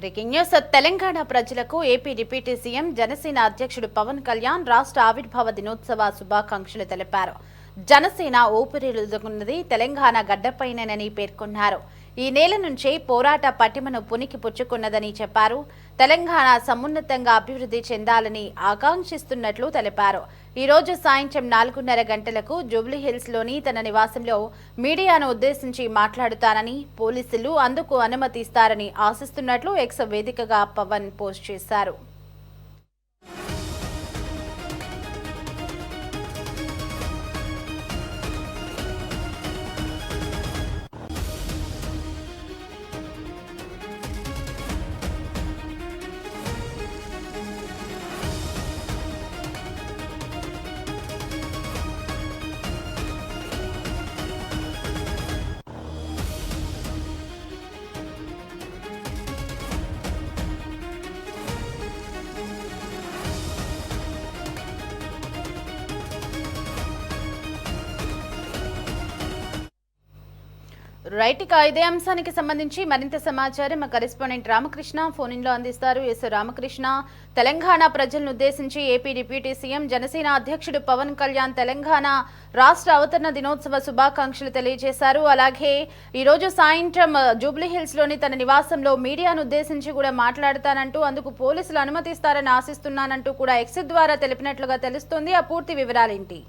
Breaking news. Telangana ప్రజలకు AP deputy CM Janasena అధ్యక్షుడు పవన్ కళ్యాణ్ రాష్ట్ర ఆవిర్భావ దినోత్సవ శుభాకాంక్షలు తెలిపారు. జనసేన ఊపిరిలుదుకున్నది తెలంగాణ గడ్డపైనేనని పేర్కొన్నారు. ఈ నేల నుంచే పోరాట పటిమను పునికి పుచ్చుకున్నదని చెప్పారు. తెలంగాణ సమున్నతంగా అభివృద్ధి చెందాలని ఆకాంక్షిస్తున్నట్లు తెలిపారు. ఈ రోజు సాయంత్రం 4:30 గంటలకు జూబ్లీహిల్స్ లోని తన నివాసంలో మీడియాను ఉద్దేశించి మాట్లాడుతానని, పోలీసులు అందుకు అనుమతి ఇస్తారని ఆశిస్తున్నట్లు ఎక్స్ వేదికగా పవన్ పోస్ట్ చేశారు. రైట్, ఇక ఇదే అంశానికి సంబంధించి మరింత సమాచారం మా కరెస్పాండెంట్ రామకృష్ణ ఫోన్ ఇన్ లో అందిస్తారు. ఎస్ రామకృష్ణ, తెలంగాణ ప్రజలను ఉద్దేశించి ఏపీ డిప్యూటీ సీఎం జనసేన అధ్యక్షుడు పవన్ కళ్యాణ్ తెలంగాణ రాష్ట్ర అవతరణ దినోత్సవ శుభాకాంక్షలు తెలియజేశారు. అలాగే ఈ రోజు సాయంత్రం జూబ్లీహిల్స్ లోని తన నివాసంలో మీడియాను ఉద్దేశించి కూడా మాట్లాడతానంటూ, అందుకు పోలీసులు అనుమతిస్తారని ఆశిస్తున్నానంటూ కూడా ఎక్స్ ద్వారా తెలిపినట్లుగా తెలుస్తోంది. ఆ పూర్తి వివరాలేంటి?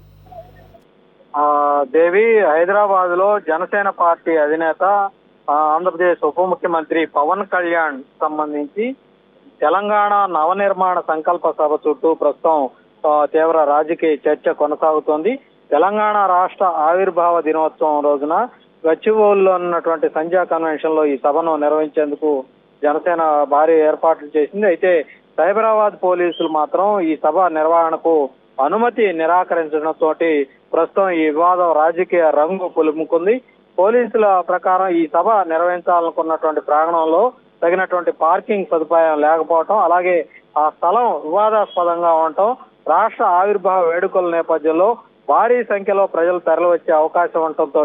దేవి, హైదరాబాద్ లో జనసేన పార్టీ అధినేత ఆంధ్రప్రదేశ్ ఉప ముఖ్యమంత్రి పవన్ కళ్యాణ్ సంబంధించి తెలంగాణ నవనిర్మాణ సంకల్ప సభ చుట్టూ ప్రస్తుతం తీవ్ర రాజకీయ చర్చ కొనసాగుతోంది. తెలంగాణ రాష్ట్ర ఆవిర్భావ దినోత్సవం రోజున గచ్చిబౌలిలో ఉన్నటువంటి సంధ్యా కన్వెన్షన్ లో ఈ సభను నిర్వహించేందుకు జనసేన భారీ ఏర్పాట్లు చేసింది. అయితే సైబరాబాద్ పోలీసులు మాత్రం ఈ సభ నిర్వహణకు అనుమతి నిరాకరించడంతో ప్రస్తుతం ఈ వివాదం రాజకీయ రంగు పులుముకుంది. పోలీసుల ప్రకారం ఈ సభ నిర్వహించాలనుకున్నటువంటి ప్రాంగణంలో తగినటువంటి పార్కింగ్ సదుపాయం లేకపోవటం, అలాగే ఆ స్థలం వివాదాస్పదంగా ఉండటం, రాష్ట్ర ఆవిర్భావ వేడుకల నేపథ్యంలో భారీ సంఖ్యలో ప్రజలు తరలివచ్చే అవకాశం ఉండటంతో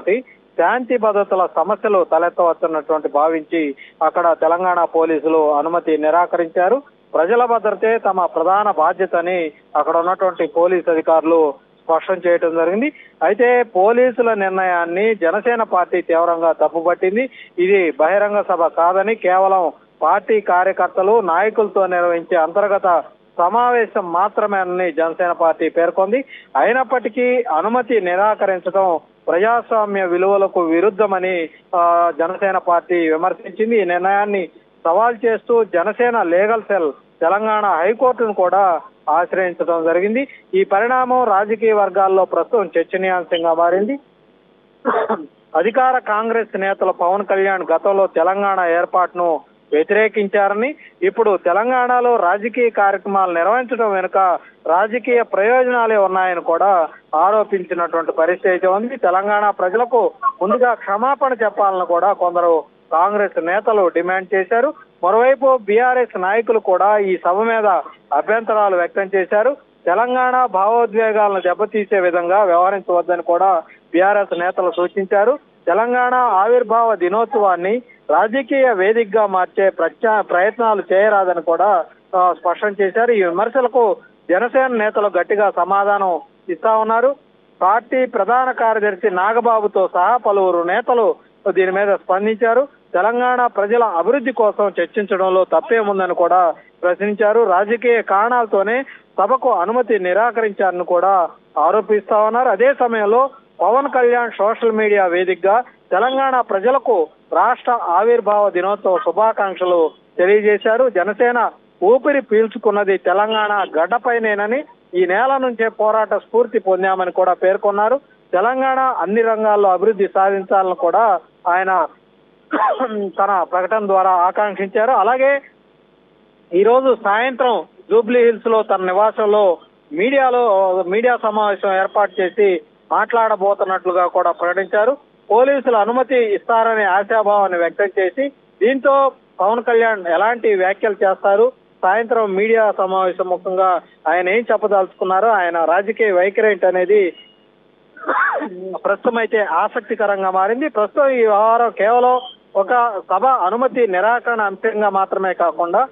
శాంతి భద్రతల సమస్యలు తలెత్తవచ్చున్నటువంటి భావించి అక్కడ తెలంగాణ పోలీసులు అనుమతి నిరాకరించారు. ప్రజల భద్రతే తమ ప్రధాన బాధ్యతని అక్కడ ఉన్నటువంటి పోలీసు అధికారులు స్పష్టం చేయడం జరిగింది. అయితే పోలీసుల నిర్ణయాన్ని జనసేన పార్టీ తీవ్రంగా తప్పుపట్టింది. ఇది బహిరంగ సభ కాదని, కేవలం పార్టీ కార్యకర్తలు నాయకులతో నిర్వహించే అంతర్గత సమావేశం మాత్రమేనని జనసేన పార్టీ పేర్కొంది. అయినప్పటికీ అనుమతి నిరాకరించడం ప్రజాస్వామ్య విలువలకు విరుద్ధమని జనసేన పార్టీ విమర్శించింది. ఈ నిర్ణయాన్ని సవాల్ చేస్తూ జనసేన లీగల్ సెల్ తెలంగాణ హైకోర్టును కూడా ఆశ్రయించడం జరిగింది. ఈ పరిణామం రాజకీయ వర్గాల్లో ప్రస్తుతం చర్చనీయాంశంగా మారింది. అధికార కాంగ్రెస్ నేతలు పవన్ కళ్యాణ్ గతంలో తెలంగాణ ఏర్పాటును వ్యతిరేకించారని, ఇప్పుడు తెలంగాణలో రాజకీయ కార్యక్రమాలు నిర్వహించడం వెనుక రాజకీయ ప్రయోజనాలే ఉన్నాయని కూడా ఆరోపించినటువంటి పరిస్థితి ఉంది. తెలంగాణ ప్రజలకు ముందుగా క్షమాపణ చెప్పాలని కూడా కొందరు కాంగ్రెస్ నేతలు డిమాండ్ చేశారు. మరోవైపు బీఆర్ఎస్ నాయకులు కూడా ఈ సభ మీద అభ్యంతరాలు వ్యక్తం చేశారు. తెలంగాణ భావోద్వేగాలను దెబ్బతీసే విధంగా వ్యవహరించవద్దని కూడా బీఆర్ఎస్ నేతలు సూచించారు. తెలంగాణ ఆవిర్భావ దినోత్సవాన్ని రాజకీయ వేదికగా మార్చే ప్రయత్నాలు చేయరాదని కూడా స్పష్టం చేశారు. ఈ విమర్శలకు జనసేన నేతలు గట్టిగా సమాధానం ఇస్తా ఉన్నారు. పార్టీ ప్రధాన కార్యదర్శి నాగబాబుతో సహా పలువురు నేతలు దీని మీద స్పందించారు. తెలంగాణ ప్రజల అభివృద్ధి కోసం చర్చించడంలో తప్పేముందని కూడా ప్రశ్నించారు. రాజకీయ కారణాలతోనే సభకు అనుమతి నిరాకరించారని కూడా ఆరోపిస్తా ఉన్నారు. అదే సమయంలో పవన్ కళ్యాణ్ సోషల్ మీడియా వేదికగా తెలంగాణ ప్రజలకు రాష్ట్ర ఆవిర్భావ దినోత్సవ శుభాకాంక్షలు తెలియజేశారు. జనసేన ఊపిరి పీల్చుకున్నది తెలంగాణ గడ్డపైనేనని, ఈ నేల నుంచే పోరాట స్ఫూర్తి పొందామని కూడా పేర్కొన్నారు. తెలంగాణ అన్ని రంగాల్లో అభివృద్ధి సాధించాలని కూడా ఆయన తన ప్రకటన ద్వారా ఆకాంక్షించారు. అలాగే ఈ రోజు సాయంత్రం జూబ్లీహిల్స్ లో తన నివాసంలో మీడియా సమావేశం ఏర్పాటు చేసి మాట్లాడబోతున్నట్లుగా కూడా ప్రకటించారు. పోలీసులు అనుమతి ఇస్తారనే ఆశాభావాన్ని వ్యక్తం చేసి, దీంతో పవన్ కళ్యాణ్ ఎలాంటి వ్యాఖ్యలు చేస్తారు, సాయంత్రం మీడియా సమావేశం ముఖ్యంగా ఆయన ఏం చెప్పదలుచుకున్నారో, ఆయన రాజకీయ వైఖరి ఏంటనేది ప్రస్తుతం అయితే ఆసక్తికరంగా మారింది. ప్రస్తుతం ఈ వ్యవహారం కేవలం ఒక సభ అనుమతి నిరాకరణ అంశంగా మాత్రమే కాకుండా